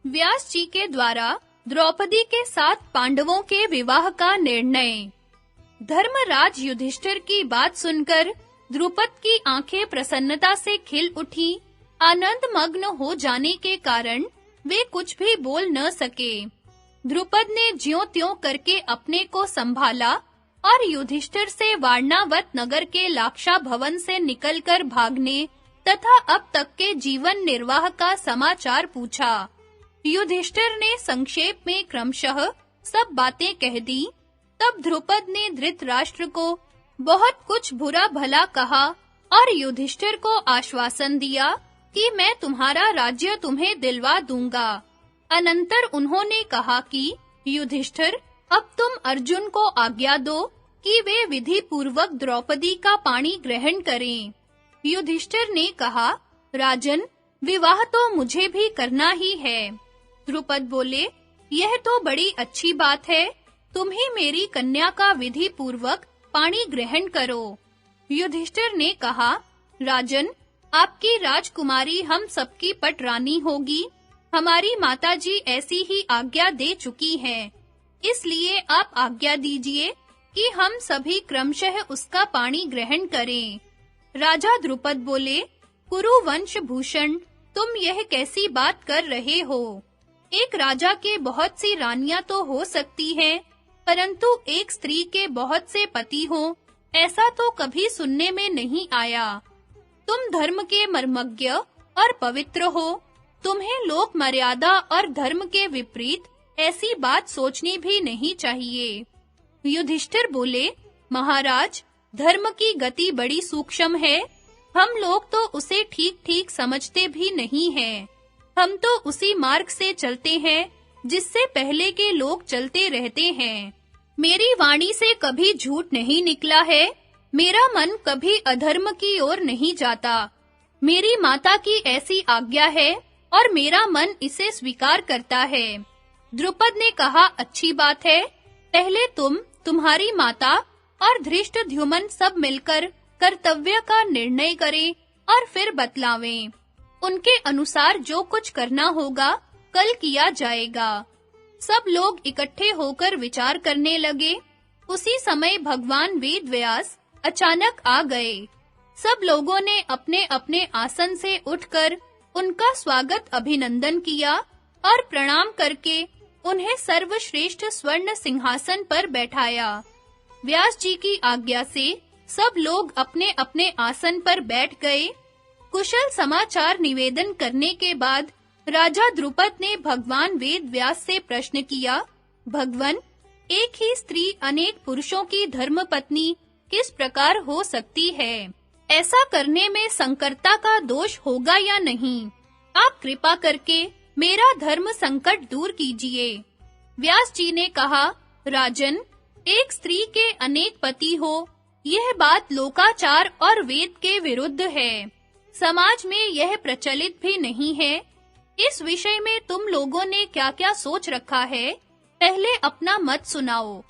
व्यास जी के द्वारा द्रौपदी के साथ पांडवों के विवाह का निर्णय। धर्मराज युधिष्ठिर की बात सुनकर द्रुपद की आंखें प्रसन्नता से खिल उठी। आनंद मग्न हो जाने के कारण वे कुछ भी बोल न सके। द्रुपद ने ज्यों-त्यों करके अपने को संभाला और युधिष्ठिर से वारणावत नगर के लाक्षा भवन से निकलकर भागने तथा अब तक के जीवन निर्वाह का समाचार पूछा। युधिष्ठिर ने संक्षेप में क्रमशः सब बातें कह दी। तब द्रुपद ने धृतराष्ट्र को बहुत कुछ बुरा भला कहा और युधिष्ठिर को आश्वासन दिया कि मैं तुम्हारा राज्य तुम्हें दिलवा दूंगा। अनंतर उन्होंने कहा कि युधिष्ठिर, अब तुम अर्जुन को आज्ञा दो कि वे विधि पूर्वक द्रौपदी का पाणी ग्रहण करें। युधिष्ठिर ने कहा, राजन, विवाह तो मुझे भी करना ही है। द्रुपद बोले, यह तो बड़ी अच्छी बात है। तुम ही मेरी कन्या का विधि पूर्वक पाणी ग्रहण करो। युधिष्ठिर ने कहा, राजन, आपकी राजकुमारी हम सबकी पटरानी होगी। हमारी माताजी ऐसी ही आज्ञा दे चुकी हैं। इसलिए आप आज्ञा दीजिए कि हम सभी क्रमशः उसका पाणी ग्रहण करें। राजा द्रुपद बोले, कुरु वंश भूषण, तुम यह कैसी बात कर रहे हो? एक राजा के बहुत सी रानियां तो हो सकती हैं, परंतु एक स्त्री के बहुत से पति हो, ऐसा तो कभी सुनने में नहीं आया। तुम धर्म के मर्मज्ञ और पवित्र हो। तुम्हें लोक मर्यादा और धर्म के विपरीत ऐसी बात सोचनी भी नहीं चाहिए। युधिष्ठिर बोले, महाराज, धर्म की गति बड़ी सूक्ष्म है। हम लोग तो उसे ठीक-ठीक समझते भी नहीं हैं। हम तो उसी मार्ग से चलते हैं जिससे पहले के लोग चलते रहते हैं। मेरी वाणी से कभी झूठ नहीं निकला है। मेरा मन कभी अधर्म की ओर नहीं जाता। मेरी माता की ऐसी आज्ञा है और मेरा मन इसे स्वीकार करता है। द्रुपद ने कहा, अच्छी बात है। पहले तुम्हारी माता और धृष्टद्युम्न सब मिलकर कर्तव्य का निर्णय करें और फिर बतलावें। उनके अनुसार जो कुछ करना होगा कल किया जाएगा। सब लोग इकट्ठे होकर विचार करने लगे। उसी समय भगवान वेदव्यास अचानक आ गए। सब लोगों ने अपने-अपने आसन से उठकर उनका स्वागत अभिनंदन किया और प्रणाम करके उन्हें सर्वश्रेष्ठ स्वर्ण सिंहासन पर बैठाया। व्यास जी की आज्ञा से सब लोग अपने-अपने आसन पर बैठ गए। कुशल समाचार निवेदन करने के बाद राजा द्रुपद ने भगवान वेदव्यास से प्रश्न किया, भगवन, एक ही स्त्री अनेक पुरुषों की धर्मपत्नी किस प्रकार हो सकती है? ऐसा करने में संकरता का दोष होगा या नहीं? आप कृपा करके मेरा धर्म संकट दूर कीजिए। व्यास जी ने कहा, राजन, एक स्त्री के अनेक पति हो, यह बात लोकाचार और वेद के विरुद्ध है। समाज में यह प्रचलित भी नहीं है। इस विषय में तुम लोगों ने क्या-क्या सोच रखा है? पहले अपना मत सुनाओ।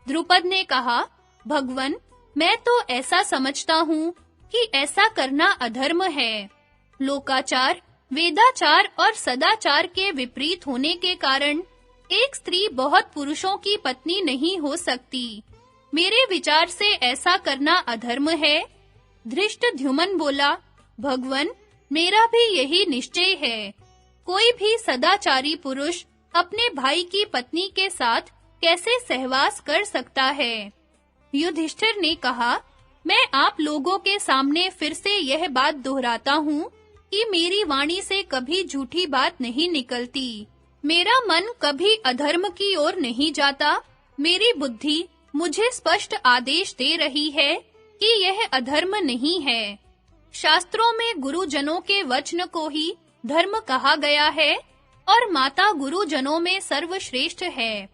द्रुपद ने कहा, भगवन, मैं तो ऐसा समझता हूँ कि ऐसा करना अधर्म है। लोकाचार, वेदाचार और सदाचार के विपरीत होने के कारण एक स्त्री बहुत पुरुषों की पत्नी नहीं हो सकती। मेरे विचार से ऐसा करना अधर्म है। धृष्टद्युम्न बोला, भगवन, मेरा भी यही निश्चय है। कोई भी सदाचारी पुरुष अपने भाई की पत्नी के साथ कैसे सहवास कर सकता है? युधिष्ठिर ने कहा, मैं आप लोगों के सामने फिर से यह बात दोहराता हूँ कि मेरी वाणी से कभी झूठी बात नहीं निकलती। मेरा मन कभी अधर्म की ओर नहीं जाता। मेरी बुद्धि मुझे स्पष्ट आदेश दे रही है कि यह अधर्म नहीं है। शास्त्रों में गुरुजनों के वचन को ही धर्म कहा गया है और माता गुरुजनों में सर्वश्रेष्ठ है।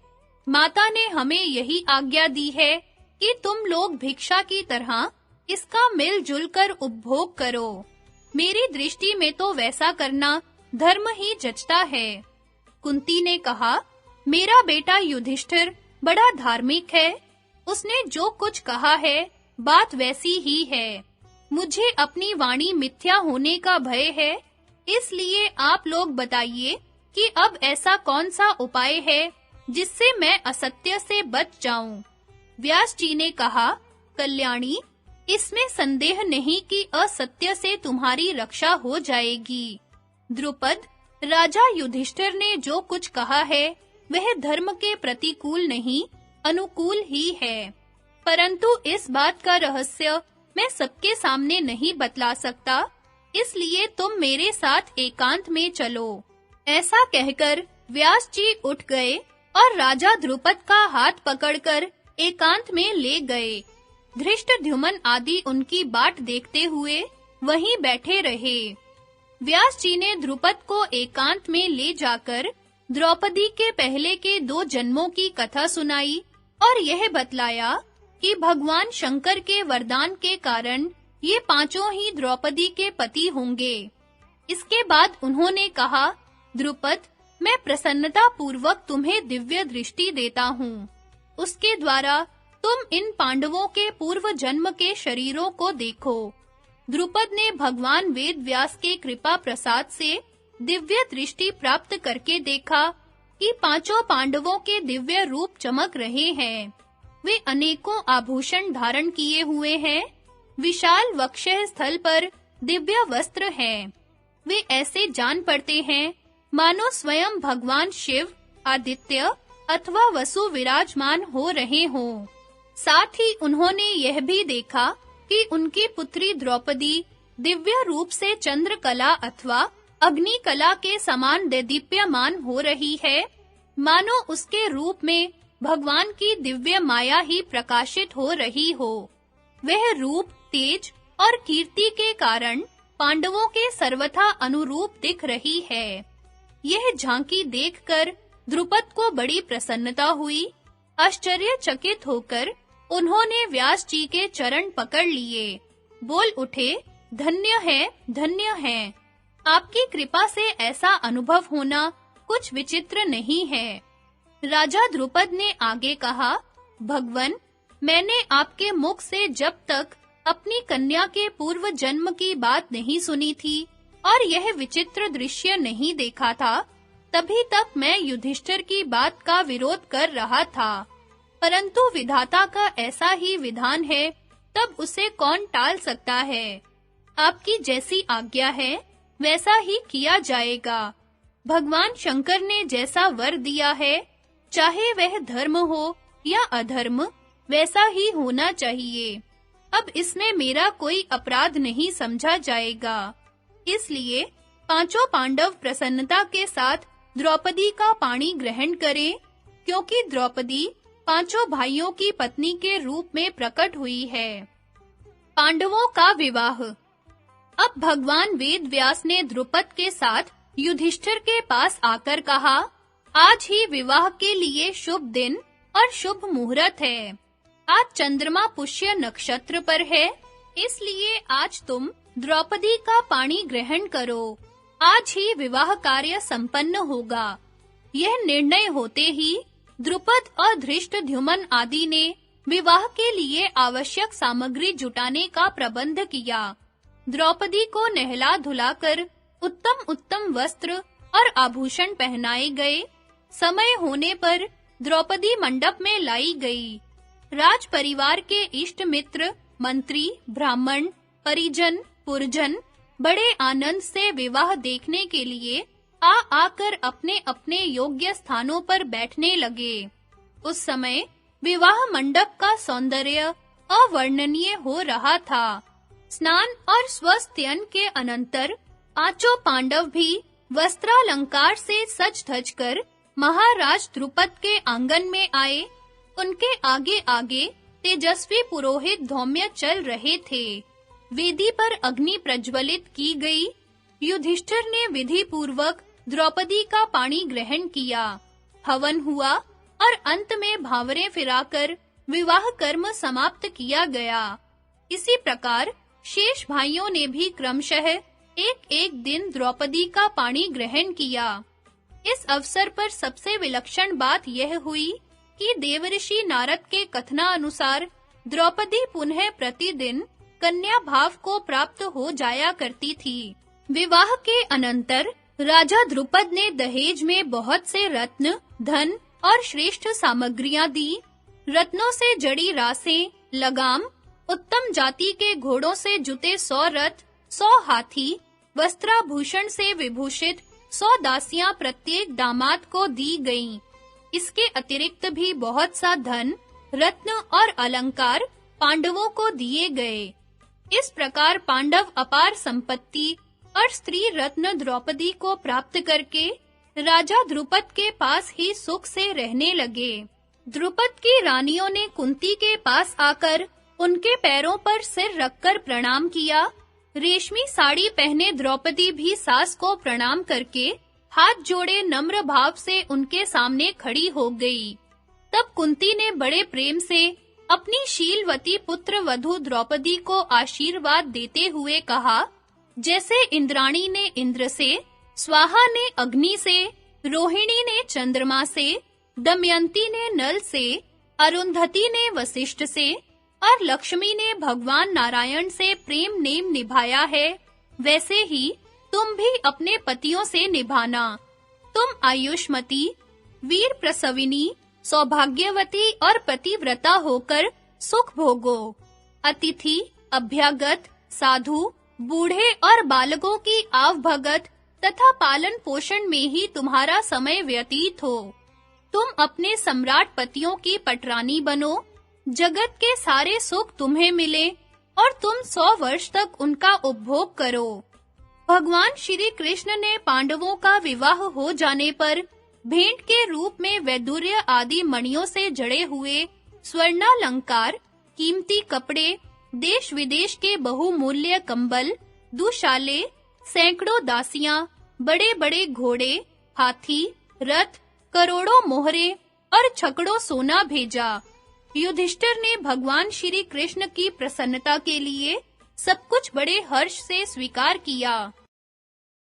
माता ने हमें यही आज्ञा दी है कि तुम लोग भिक्षा की तरह इसका मिलजुल कर उपभोग करो। मेरी दृष्टि में तो वैसा करना धर्म ही जचता है। कुंती ने कहा, मेरा बेटा युधिष्ठिर बड़ा धार्मिक है। उसने जो कुछ कहा है बात वैसी ही है। मुझे अपनी वाणी मिथ्या होने का भय है। इसलिए आप लोग बताइए कि अब ऐसा कौन सा उपाय है जिससे मैं असत्य से बच जाऊं। व्यास जी ने कहा, कल्याणी, इसमें संदेह नहीं कि असत्य से तुम्हारी रक्षा हो जाएगी। द्रुपद, राजा युधिष्ठिर ने जो कुछ कहा है वह धर्म के प्रतिकूल नहीं, अनुकूल ही है। परंतु इस बात का रहस्य मैं सबके सामने नहीं बतला सकता, इसलिए तुम मेरे साथ एकांत में चलो। ऐसा कहकर व्यास जी उठ गए और राजा द्रुपद का हाथ पकड़कर एकांत में ले गए। धृष्टद्युम्न आदि उनकी बाट देखते हुए वहीं बैठे रहे। व्यास जी ने द्रुपद को एकांत में ले जाकर द्रौपदी के पहले के 2 जन्मों की कथा सुनाई और यह बतलाया कि भगवान शंकर के वरदान के कारण ये 5 ही द्रौपदी के पति होंगे। इसके बाद उन्होंने कहा, द्रुपद, मैं प्रसन्नता पूर्वक तुम्हें दिव्य दृष्टि देता हूँ। उसके द्वारा तुम इन पांडवों के पूर्व जन्म के शरीरों को देखो। द्रुपद ने भगवान वेदव्यास के कृपा प्रसाद से दिव्य दृष्टि प्राप्त करके देखा कि 5 पांडवों के दिव्य रूप चमक रहे हैं। वे अनेकों आभूषण धारण किए हुए हैं। विशाल वक्षः स्थल पर दिव्य वस्त्र हैं। वे ऐसे जान पड़ते हैं मानो स्वयं भगवान शिव, आदित्य अथवा वसु विराजमान हो रहे हों। साथ ही उन्होंने यह भी देखा कि उनकी पुत्री द्रौपदी दिव्य रूप से चंद्रकला अथवा अग्निकला के समान देदीप्यमान हो रही है, मानो उसके रूप में भगवान की दिव्य माया ही प्रकाशित हो रही हो। वह रूप, तेज और कीर्ति के कारण पांडवों के सर्वथा अनुरूप दिख रही है। यह झांकी देखकर द्रुपद को बड़ी प्रसन्नता हुई। आश्चर्यचकित होकर उन्होंने व्यास जी के चरण पकड़ लिए। बोल उठे, धन्य है। आपकी कृपा से ऐसा अनुभव होना कुछ विचित्र नहीं है। राजा द्रुपद ने आगे कहा, भगवन, मैंने आपके मुख से जब तक अपनी कन्या के पूर्व जन्म की बात नहीं सुनी थी और यह विचित्र दृश्य नहीं देखा था, तभी तक मैं युधिष्ठिर की बात का विरोध कर रहा था। परंतु विधाता का ऐसा ही विधान है, तब उसे कौन टाल सकता है। आपकी जैसी आज्ञा है वैसा ही किया जाएगा। भगवान शंकर ने जैसा वर दिया है, चाहे वह धर्म हो या अधर्म, वैसा ही होना चाहिए। अब इसमें मेरा कोई अपराध नहीं समझा जाएगा। इसलिए 5 पांडव प्रसन्नता के साथ द्रौपदी का पाणी ग्रहण करें, क्योंकि द्रौपदी 5 भाइयों की पत्नी के रूप में प्रकट हुई है। पांडवों का विवाह। अब भगवान वेदव्यास ने द्रुपद के साथ युधिष्ठिर के पास आकर कहा, आज ही विवाह के लिए शुभ दिन और शुभ मुहूर्त है। आज चंद्रमा पुष्य नक्षत्र पर है, इसलिए आज तुम द्रौपदी का पाणी ग्रहण करो। आज ही विवाह कार्य संपन्न होगा। यह निर्णय होते ही द्रुपद और धृष्टद्युम्न आदि ने विवाह के लिए आवश्यक सामग्री जुटाने का प्रबंध किया। द्रौपदी को नहला धुलाकर उत्तम वस्त्र और आभूषण पहनाए गए। समय होने पर द्रौपदी मंडप में लाई गई। राज परिवार के इष्ट मित्र, मंत्री, ब्राह्मण, परिजन, पुरजन बड़े आनंद से विवाह देखने के लिए आकर अपने योग्य स्थानों पर बैठने लगे। उस समय विवाह मंडप का सौंदर्य अवर्णनीय हो रहा था। स्नान और स्वस्त्यन के अनंतर 5 पांडव भी वस्त्रालंकार से सज-धज कर महाराज द्रुपद के आंगन में आए। उनके आगे-आगे तेजस्वी पुरोहित धौम्य चल रहे थे। वेदी पर अग्नि प्रज्वलित की गई। युधिष्ठिर ने विधि पूर्वक द्रौपदी का पाणी ग्रहण किया। हवन हुआ और अंत में भावरे फिराकर विवाह कर्म समाप्त किया गया। इसी प्रकार शेष भाइयों ने भी क्रमशः एक-एक दिन द्रौपदी का पाणी ग्रहण किया। इस अवसर पर सबसे विलक्षण बात यह हुई कि देवर्षि नारद के कथनानुसार द्रौपदी पुनः प्रतिदिन कन्या भाव को प्राप्त हो जाया करती थी। विवाह के अनंतर राजा द्रुपद ने दहेज में बहुत से रत्न, धन और श्रेष्ठ सामग्रियां दी। रत्नों से जड़ी रासें, लगाम, उत्तम जाति के घोड़ों से जुते 100 रथ, 100 हाथी, वस्त्राभूषण से विभूषित 100 दासियां प्रत्येक दामाद को दी गईं। इसके अतिरिक्त भी बहुत सा धन, रत्न और अलंकार पांडवों को दिए गए। इस प्रकार पांडव अपार संपत्ति और स्त्री रत्न द्रौपदी को प्राप्त करके राजा द्रुपद के पास ही सुख से रहने लगे। द्रुपद की रानियों ने कुंती के पास आकर उनके पैरों पर सिर रखकर प्रणाम किया। रेशमी साड़ी पहने द्रौपदी भी सास को प्रणाम करके हाथ जोड़े नम्र भाव से उनके सामने खड़ी हो गई। तब कुंती ने बड़े प्रेम से अपनी शीलवती पुत्र वधू द्रौपदी को आशीर्वाद देते हुए कहा, जैसे इंद्राणी ने इंद्र से, स्वाहा ने अग्नि से, रोहिणी ने चंद्रमा से, दमयंती ने नल से, अरुंधति ने वशिष्ठ से और लक्ष्मी ने भगवान नारायण से प्रेम नेम निभाया है, वैसे ही तुम भी अपने पतियों से निभाना। तुम आयुष्मती, वीर प्रसविनी, सौभाग्यवती और पतिव्रता होकर सुख भोगो। अतिथि, अभ्यागत, साधु, बूढ़े और बालकों की आवभगत तथा पालन पोषण में ही तुम्हारा समय व्यतीत हो। तुम अपने सम्राट पतियों की पटरानी बनो, जगत के सारे सुख तुम्हें मिले और तुम 100 वर्ष तक उनका उपभोग करो। भगवान श्री कृष्ण ने पांडवों का विवाह हो जाने पर भेंट के रूप में वैदुर्य आदि मणियों से जड़े हुए स्वर्णालंकार, कीमती कपड़े, देश विदेश के बहुमूल्य कंबल, दुशाले, सैकड़ों दासियां, बड़े-बड़े घोड़े, हाथी, रथ, करोड़ों मोहरे और छकड़ों सोना भेजा। युधिष्ठिर ने भगवान श्री कृष्ण की प्रसन्नता के लिए सब कुछ बड़े हर्ष से स्वीकार किया।